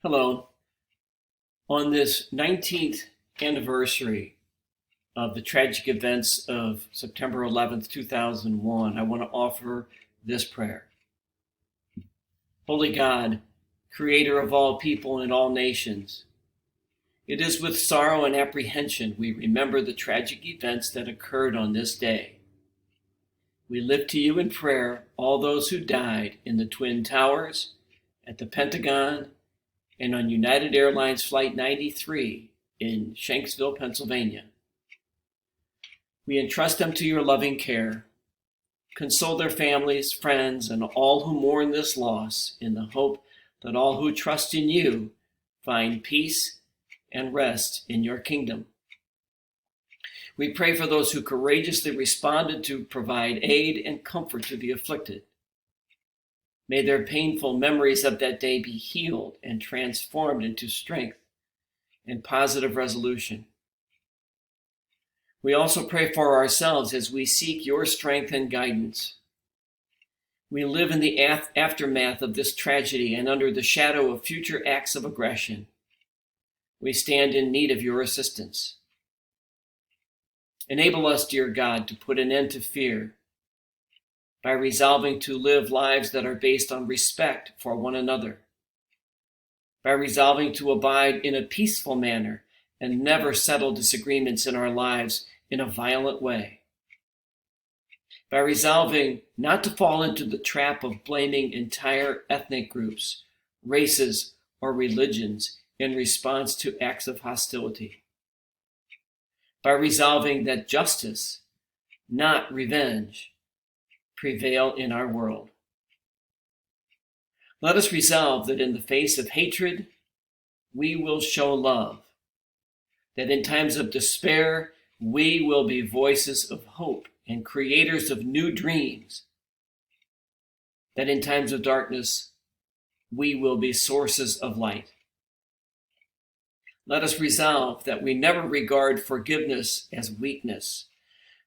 Hello. On this 19th anniversary of the tragic events of September 11th, 2001, I want to offer this prayer. Holy God, creator of all people and all nations, it is with sorrow and apprehension we remember the tragic events that occurred on this day. We lift to you in prayer all those who died in the Twin Towers, at the Pentagon, and on United Airlines Flight 93 in Shanksville, Pennsylvania. We entrust them to your loving care. Console their families, friends, and all who mourn this loss in the hope that all who trust in you find peace and rest in your kingdom. We pray for those who courageously responded to provide aid and comfort to the afflicted. May their painful memories of that day be healed and transformed into strength and positive resolution. We also pray for ourselves as we seek your strength and guidance. We live in the aftermath of this tragedy and under the shadow of future acts of aggression. We stand in need of your assistance. Enable us, dear God, to put an end to fear by resolving to live lives that are based on respect for one another, by resolving to abide in a peaceful manner and never settle disagreements in our lives in a violent way, by resolving not to fall into the trap of blaming entire ethnic groups, races, or religions in response to acts of hostility, by resolving that justice, not revenge, prevail in our world. Let us resolve that in the face of hatred, we will show love, that in times of despair, we will be voices of hope and creators of new dreams, that in times of darkness, we will be sources of light. Let us resolve that we never regard forgiveness as weakness,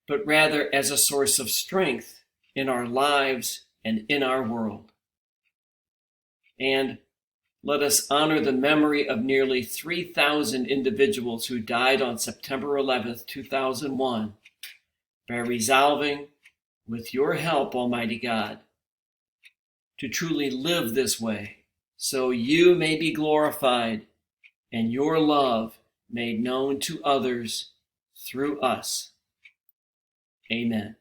but rather as a source of strength in our lives and in our world. And let us honor the memory of nearly 3,000 individuals who died on September 11th, 2001, by resolving, with your help, Almighty God, to truly live this way, so you may be glorified and your love made known to others through us. Amen.